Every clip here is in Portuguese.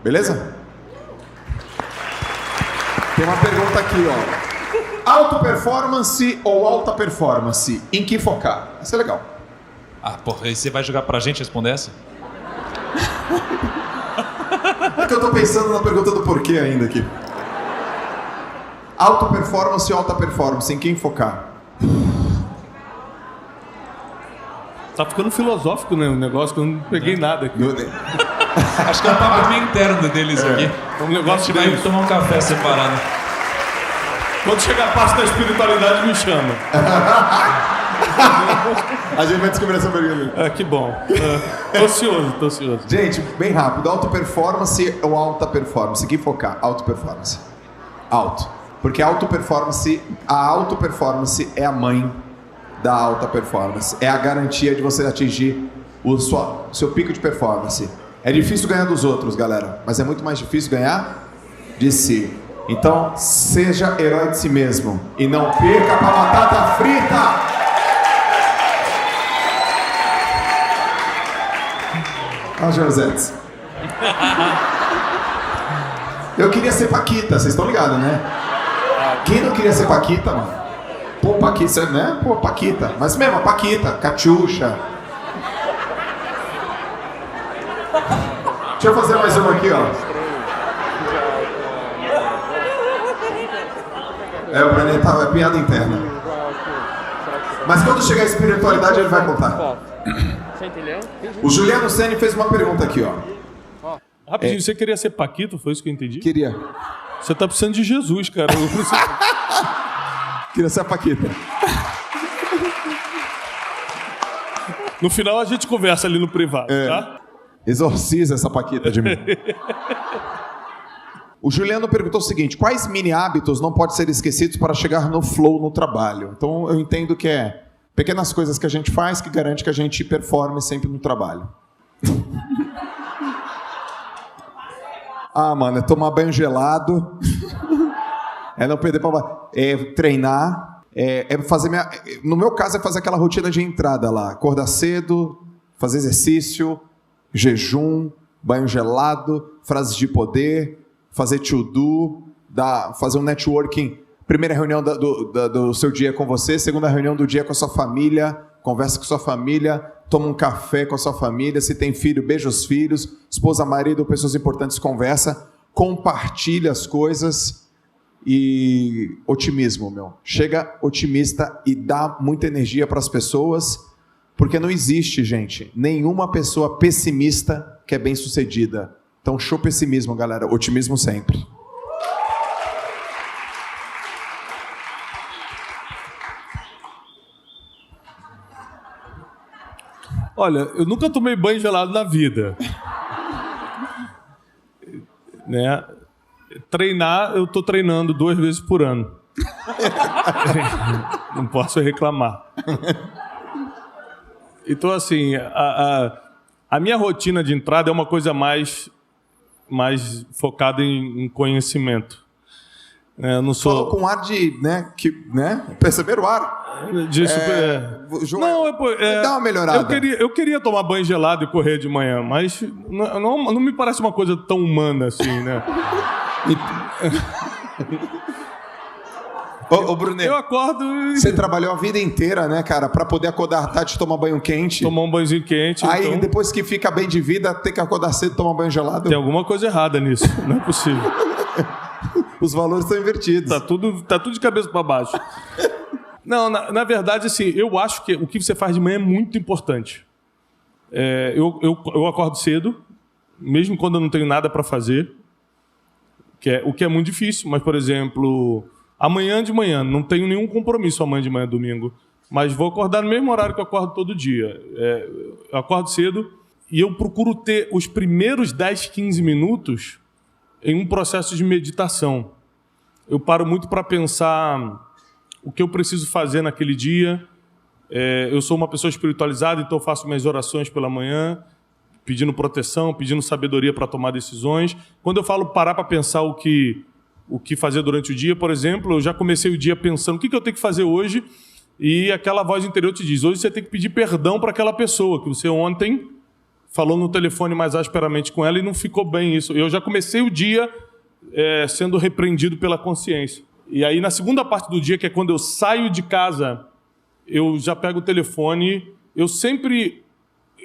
Beleza? Tem uma pergunta aqui, ó. Alta performance ou alta performance? Em que focar? Isso é legal. Ah, porra, e você vai jogar pra gente responder essa? É que eu tô pensando na pergunta do porquê ainda aqui. Alta performance ou alta performance? Em quem focar? Tá ficando filosófico, né? O negócio que eu não peguei nada aqui. Acho que é um papo meio interno deles aqui. Um negócio A gente vai tomar um café separado. Quando chegar a parte da espiritualidade, me chama. A gente vai descobrir essa pergunta. Que bom. Tô ansioso. Gente, bem rápido. Alta performance ou alta performance? Em quem focar? Alta performance. Alto. Porque a alta performance é a mãe da alta performance. É a garantia de você atingir o seu pico de performance. É difícil ganhar dos outros, galera, mas é muito mais difícil ganhar de si. Então, seja herói de si mesmo e não perca pra batata frita! Olha os Josetes. Eu queria ser Paquita, vocês estão ligados, né? Quem não queria ser Paquita, mano? Pô, Paquita, né? Pô, Paquita. Mas mesmo, a Paquita, Catiuxa. Deixa eu fazer mais uma aqui, ó. O Brené é piada interna. Mas quando chegar a espiritualidade, ele vai contar. O Juliano Ceni fez uma pergunta aqui, ó. Rapidinho, você queria ser Paquito? Foi isso que eu entendi? Queria. Você tá precisando de Jesus, cara. Eu preciso... Queria ser a Paquita. No final a gente conversa ali no privado, tá? Exorciza essa Paquita de mim. O Juliano perguntou o seguinte: quais mini hábitos não podem ser esquecidos para chegar no flow no trabalho? Então eu entendo que é pequenas coisas que a gente faz que garante que a gente performe sempre no trabalho. Mano, é tomar banho gelado. É não perder pra... É treinar. É fazer minha... No meu caso é fazer aquela rotina de entrada lá. Acordar cedo, fazer exercício, jejum, banho gelado, frases de poder, fazer to-do, fazer um networking. Primeira reunião do seu dia com você, segunda reunião do dia com a sua família, conversa com sua família, toma um café com a sua família, se tem filho, beija os filhos, esposa, marido, pessoas importantes, conversa, compartilha as coisas e otimismo, meu. Chega otimista e dá muita energia para as pessoas, porque não existe, gente, nenhuma pessoa pessimista que é bem-sucedida. Então, show pessimismo, galera. Otimismo sempre. Olha, eu nunca tomei banho gelado na vida. Né? Treinar, eu tô treinando 2 vezes por ano. Não posso reclamar. Então, assim, a minha rotina de entrada é uma coisa mais focada em conhecimento. Eu não sou... Falou com ar de, perceberam o ar? Dá uma melhorada. Eu queria tomar banho gelado e correr de manhã, mas não me parece uma coisa tão humana assim, né? Ô Brunet, eu acordo e... Você trabalhou a vida inteira, né, cara, pra poder acordar à tarde e tomar banho quente. Tomar um banhozinho quente. Aí, então... depois que fica bem de vida, tem que acordar cedo e tomar banho gelado. Tem alguma coisa errada nisso, não é possível. Os valores estão invertidos. Tá tudo de cabeça pra baixo. Não, na verdade, assim, eu acho que o que você faz de manhã é muito importante. Eu acordo cedo, mesmo quando eu não tenho nada pra fazer, o que é muito difícil, mas, por exemplo... Amanhã de manhã, não tenho nenhum compromisso amanhã de manhã, domingo, mas vou acordar no mesmo horário que eu acordo todo dia. Eu acordo cedo e eu procuro ter os primeiros 10, 15 minutos em um processo de meditação. Eu paro muito para pensar o que eu preciso fazer naquele dia. Eu sou uma pessoa espiritualizada, então eu faço minhas orações pela manhã, pedindo proteção, pedindo sabedoria para tomar decisões. Quando eu falo parar para pensar o que fazer durante o dia, por exemplo, eu já comecei o dia pensando o que eu tenho que fazer hoje, e aquela voz interior te diz: hoje você tem que pedir perdão para aquela pessoa que você ontem falou no telefone mais asperamente com ela e não ficou bem isso. Eu já comecei o dia sendo repreendido pela consciência. E aí, na segunda parte do dia, que é quando eu saio de casa, eu já pego o telefone, eu sempre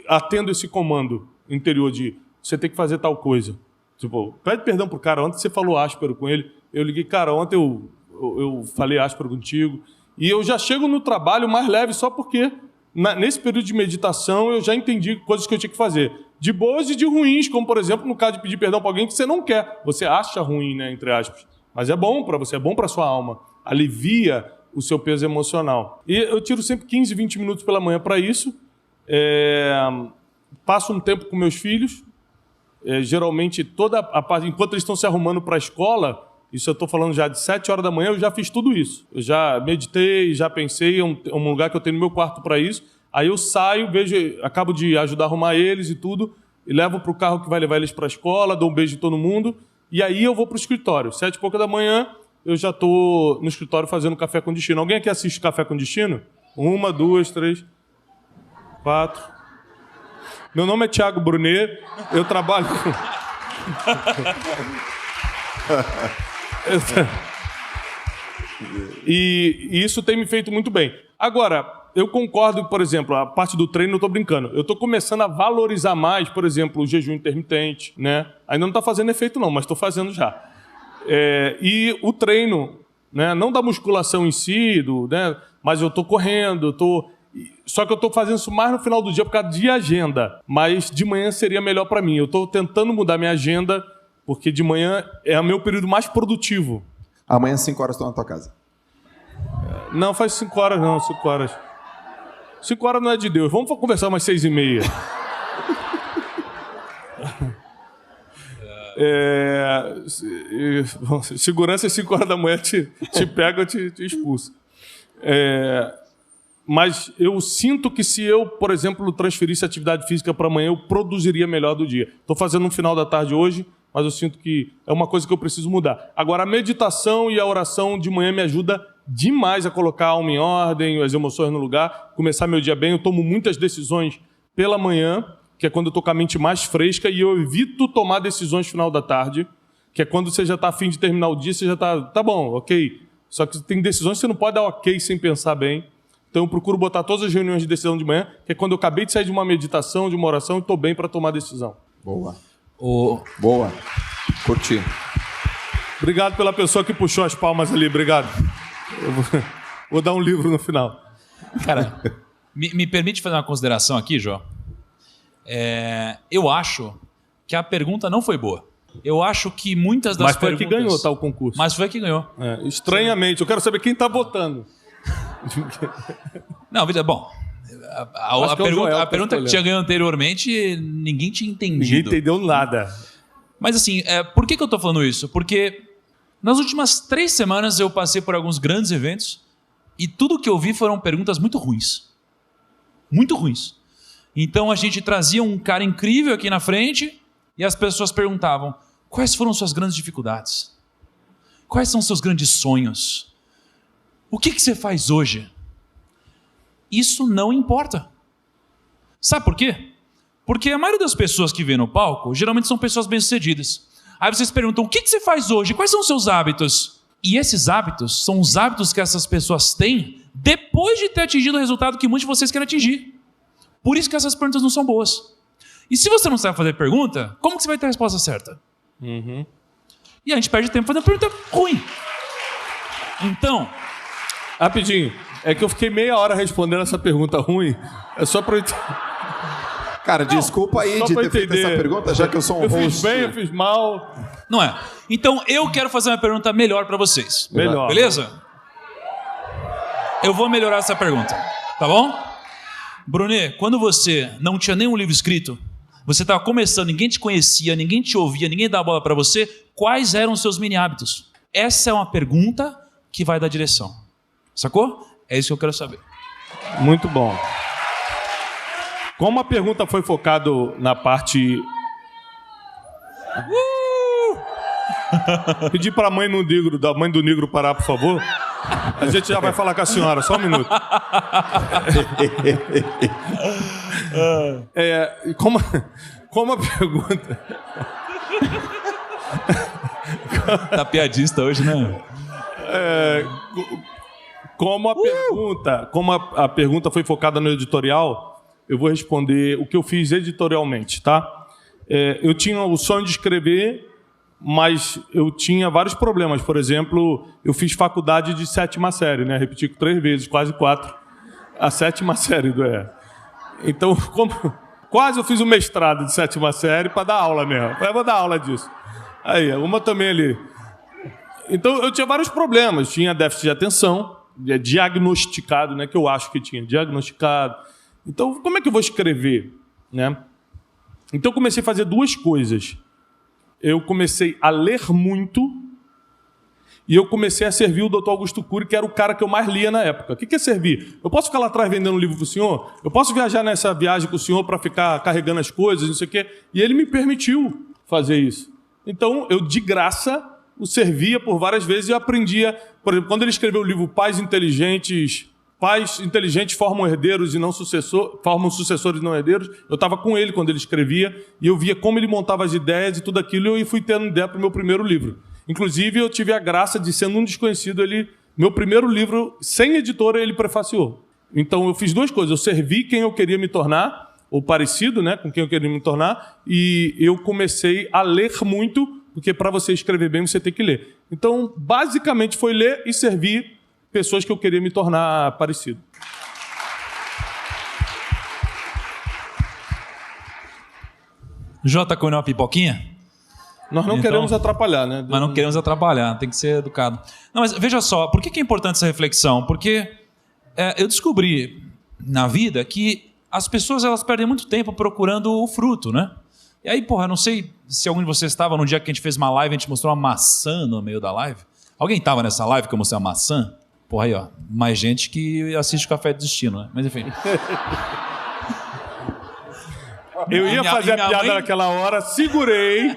atendo esse comando interior de você tem que fazer tal coisa. Tipo, pede perdão pro cara, ontem você falou áspero com ele, eu liguei, cara, ontem eu falei áspero contigo, e eu já chego no trabalho mais leve só porque nesse período de meditação eu já entendi coisas que eu tinha que fazer, de boas e de ruins, como por exemplo no caso de pedir perdão para alguém que você não quer, você acha ruim, né, entre aspas, mas é bom para você, é bom para sua alma, alivia o seu peso emocional. E eu tiro sempre 15, 20 minutos pela manhã para isso, passo um tempo com meus filhos, geralmente toda a parte, enquanto eles estão se arrumando para a escola, isso eu estou falando já de 7 horas da manhã, eu já fiz tudo isso. Eu já meditei, já pensei, é um lugar que eu tenho no meu quarto para isso. Aí eu saio, acabo de ajudar a arrumar eles e tudo, e levo para o carro que vai levar eles para a escola, dou um beijo de todo mundo, e aí eu vou para o escritório. 7 e pouca da manhã, eu já estou no escritório fazendo Café com Destino. Alguém aqui assiste Café com Destino? 1, 2, 3, 4... Meu nome é Thiago Brunet, eu trabalho com... E isso tem me feito muito bem. Agora, eu concordo, por exemplo, a parte do treino eu estou brincando. Eu estou começando a valorizar mais, por exemplo, o jejum intermitente, né? Ainda não está fazendo efeito não, mas estou fazendo já. E o treino, né? Não da musculação em si, né? Mas eu estou correndo, Só que eu estou fazendo isso mais no final do dia por causa de agenda. Mas de manhã seria melhor para mim. Eu estou tentando mudar minha agenda, porque de manhã é o meu período mais produtivo. Amanhã, 5 horas, estou na tua casa. Não, faz 5 horas não, 5 horas. 5 horas não é de Deus. Vamos conversar umas 6h30. Segurança às 5 horas da manhã te pega, te expulsa. Mas eu sinto que se eu, por exemplo, transferisse a atividade física para amanhã, eu produziria melhor do dia. Estou fazendo no final da tarde hoje, mas eu sinto que é uma coisa que eu preciso mudar. Agora, a meditação e a oração de manhã me ajuda demais a colocar a alma em ordem, as emoções no lugar, começar meu dia bem. Eu tomo muitas decisões pela manhã, que é quando eu estou com a mente mais fresca, e eu evito tomar decisões no final da tarde, que é quando você já está a fim de terminar o dia, você já está, tá bom, ok. Só que tem decisões que você não pode dar ok sem pensar bem. Então eu procuro botar todas as reuniões de decisão de manhã, que é quando eu acabei de sair de uma meditação, de uma oração, e estou bem para tomar decisão. Boa. Boa. Curti. Obrigado pela pessoa que puxou as palmas ali, obrigado. Eu vou dar um livro no final. Cara, me permite fazer uma consideração aqui, Jó? Eu acho que a pergunta não foi boa. Eu acho que muitas das perguntas... Mas foi a que ganhou, tá, o concurso. Mas foi a que ganhou. Estranhamente, eu quero saber quem está votando. Não, bom, a pergunta que tinha ganho anteriormente, ninguém tinha entendido. Ninguém entendeu nada. Mas assim, por que eu estou falando isso? Porque nas últimas 3 semanas eu passei por alguns grandes eventos e tudo que eu vi foram perguntas muito ruins. Muito ruins. Então a gente trazia um cara incrível aqui na frente e as pessoas perguntavam: quais foram suas grandes dificuldades? Quais são seus grandes sonhos? O que você faz hoje? Isso não importa. Sabe por quê? Porque a maioria das pessoas que vê no palco, geralmente são pessoas bem-sucedidas. Aí vocês perguntam, o que você faz hoje? Quais são os seus hábitos? E esses hábitos são os hábitos que essas pessoas têm depois de ter atingido o resultado que muitos de vocês querem atingir. Por isso que essas perguntas não são boas. E se você não sabe fazer pergunta, como que você vai ter a resposta certa? Uhum. E a gente perde tempo fazendo pergunta ruim. Então... Rapidinho, é que eu fiquei meia hora respondendo essa pergunta ruim. É só para eu... Cara, desculpa aí de ter feito essa pergunta, já que eu sou um host. Eu fiz bem, eu fiz mal. Não é. Então, eu quero fazer uma pergunta melhor para vocês. Melhor. Beleza? Eu vou melhorar essa pergunta, tá bom? Brunet, quando você não tinha nenhum livro escrito, você estava começando, ninguém te conhecia, ninguém te ouvia, ninguém dava bola para você, quais eram os seus mini hábitos? Essa é uma pergunta que vai dar direção. Sacou? É isso que eu quero saber. Muito bom. Como a pergunta foi focada na parte... Pedir para a mãe do negro parar, por favor. A gente já vai falar com a senhora, só um minuto. Como a pergunta... Tá piadista hoje, né? Como a pergunta foi focada no editorial, eu vou responder o que eu fiz editorialmente, tá? Eu tinha o sonho de escrever, mas eu tinha vários problemas. Por exemplo, eu fiz faculdade de 7ª série, né? Repeti 3 vezes, quase 4. A 7ª série do EA. Então, quase eu fiz um mestrado de 7ª série para dar aula mesmo. Eu vou dar aula disso. Aí, uma também ali. Então, eu tinha vários problemas. Tinha déficit de atenção, diagnosticado, né? Que eu acho que tinha, diagnosticado. Então, como é que eu vou escrever, né? Então, eu comecei a fazer 2 coisas. Eu comecei a ler muito e eu comecei a servir o Dr. Augusto Cury, que era o cara que eu mais lia na época. O que é servir? Eu posso ficar lá atrás vendendo um livro para o senhor? Eu posso viajar nessa viagem com o senhor para ficar carregando as coisas, não sei o quê? E ele me permitiu fazer isso. Então, eu, de graça, o servia por várias vezes e eu aprendia. Por exemplo, quando ele escreveu o livro Pais Inteligentes formam herdeiros e não formam sucessores e não herdeiros, eu estava com ele quando ele escrevia e eu via como ele montava as ideias e tudo aquilo e fui tendo ideia para o meu primeiro livro. Inclusive, eu tive a graça de, sendo um desconhecido, meu primeiro livro, sem editora, ele prefaciou. Então, eu fiz 2 coisas. Eu servi quem eu queria me tornar, ou parecido, né, com quem eu queria me tornar, e eu comecei a ler muito, porque para você escrever bem, você tem que ler. Então, basicamente, foi ler e servir pessoas que eu queria me tornar parecido. Jota, comeu uma pipoquinha? Nós não queremos atrapalhar, né? Mas não queremos atrapalhar, tem que ser educado. Não, mas veja só, por que é importante essa reflexão? Porque eu descobri na vida que as pessoas elas perdem muito tempo procurando o fruto, né? E aí, porra, não sei se algum de vocês estava no dia que a gente fez uma live, a gente mostrou uma maçã no meio da live. Alguém estava nessa live que eu mostrei a maçã? Porra, aí, ó, mais gente que assiste o Café do Destino, né? Mas enfim. Eu ia fazer a piada naquela hora, segurei.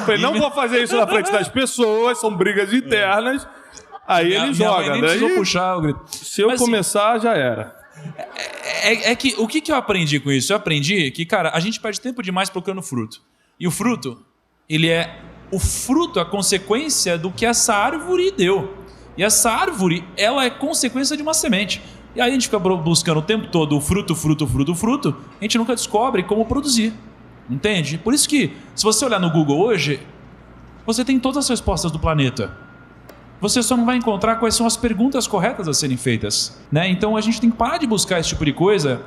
Falei, não vou fazer isso na frente das pessoas, são brigas internas. Aí ele joga, né? Precisou puxar o grito. Se eu começar, já era. Que o que eu aprendi com isso? Eu aprendi que, cara, a gente perde tempo demais procurando fruto. E o fruto, o fruto é a consequência do que essa árvore deu. E essa árvore, ela é consequência de uma semente. E aí a gente fica buscando o tempo todo o fruto, a gente nunca descobre como produzir. Entende? Por isso que, se você olhar no Google hoje, você tem todas as respostas do planeta. Você só não vai encontrar quais são as perguntas corretas a serem feitas. Né? Então a gente tem que parar de buscar esse tipo de coisa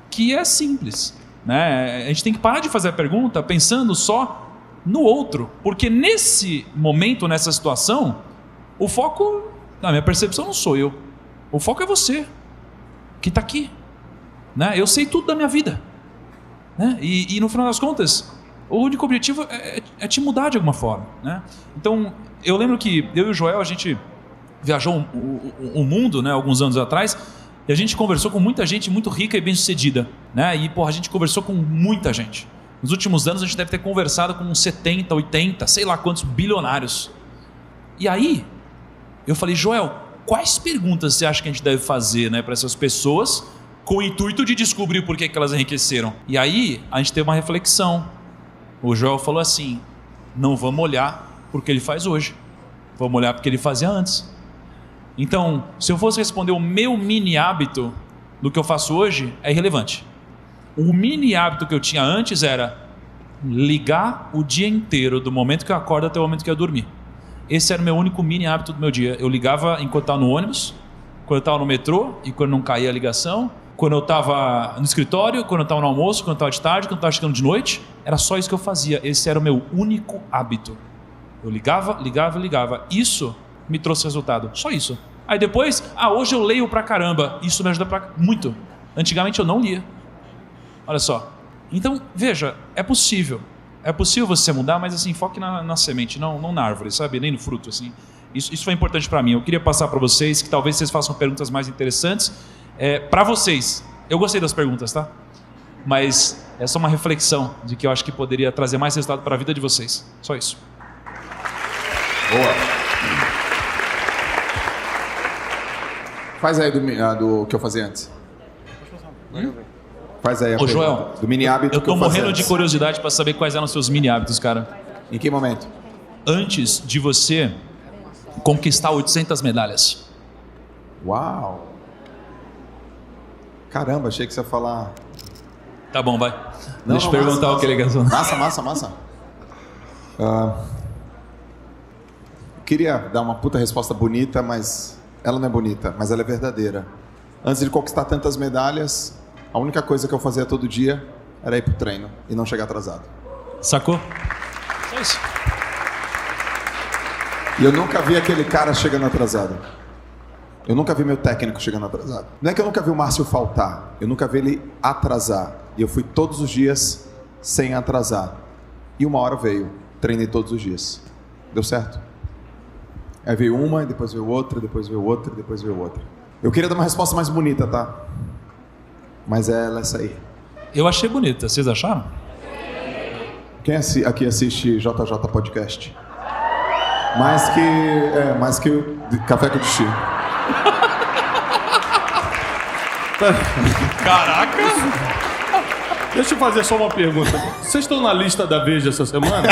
que é simples. Né? A gente tem que parar de fazer a pergunta pensando só no outro. Porque nesse momento, nessa situação, o foco, na minha percepção, não sou eu. O foco é você, que está aqui. Né? Eu sei tudo da minha vida. Né? E no final das contas, o único objetivo é te mudar de alguma forma. Né? Então, eu lembro que eu e o Joel, a gente viajou o mundo, né, alguns anos atrás, e a gente conversou com muita gente muito rica e bem-sucedida. Né? E, porra, a gente conversou com muita gente. Nos últimos anos, a gente deve ter conversado com 70, 80, sei lá quantos bilionários. E aí, eu falei, Joel, quais perguntas você acha que a gente deve fazer, né, para essas pessoas com o intuito de descobrir por que elas enriqueceram? E aí, a gente teve uma reflexão. O Joel falou assim, não vamos olhar por que ele faz hoje, vamos olhar porque ele fazia antes. Então, se eu fosse responder o meu mini hábito do que eu faço hoje, é irrelevante. O mini hábito que eu tinha antes era ligar o dia inteiro, do momento que eu acordo até o momento que eu dormir. Esse era o meu único mini hábito do meu dia. Eu ligava enquanto estava no ônibus, quando eu estava no metrô e quando não caía a ligação, quando eu estava no escritório, quando eu estava no almoço, quando eu estava de tarde, quando eu estava chegando de noite. Era só isso que eu fazia. Esse era o meu único hábito. Eu ligava. Isso me trouxe resultado. Só isso. Aí depois, hoje eu leio pra caramba. Isso me ajuda muito. Antigamente eu não lia. Olha só. Então, veja, é possível. É possível você mudar, mas assim, foque na semente, não na árvore, sabe? Nem no fruto, assim. Isso foi importante para mim. Eu queria passar para vocês, que talvez vocês façam perguntas mais interessantes. Para vocês, eu gostei das perguntas, tá? Mas é só uma reflexão de que eu acho que poderia trazer mais resultado para a vida de vocês. Só isso. Boa. Faz aí do que eu fazia antes. Faz aí a Ô, pergunta. Joel, Do mini hábito eu que tô eu faço morrendo de antes. curiosidade pra saber quais eram os seus mini hábitos, cara. Em que momento? Antes de você conquistar 800 medalhas. Uau! Caramba, achei que você ia falar... Tá bom, vai. Não, Deixa eu não, perguntar massa, o que ele quer. Massa. Eu queria dar uma puta resposta bonita, mas ela não é bonita, mas ela é verdadeira. Antes de conquistar tantas medalhas, a única coisa que eu fazia todo dia era ir pro treino e não chegar atrasado. Sacou? Só isso. E eu nunca vi aquele cara chegando atrasado. Eu nunca vi meu técnico chegando atrasado. Não é que eu nunca vi o Márcio faltar, eu nunca vi ele atrasar. E eu fui todos os dias sem atrasar. E uma hora veio, treinei todos os dias. Deu certo? Aí veio uma, depois veio outra, depois veio outra, depois veio outra. Eu queria dar uma resposta mais bonita, tá? Mas é essa aí. Eu achei bonita, vocês acharam? Quem aqui assiste JJ Podcast? Mais que o Café com Destino. Caraca! Deixa eu fazer só uma pergunta. Vocês estão na lista da Veja essa semana?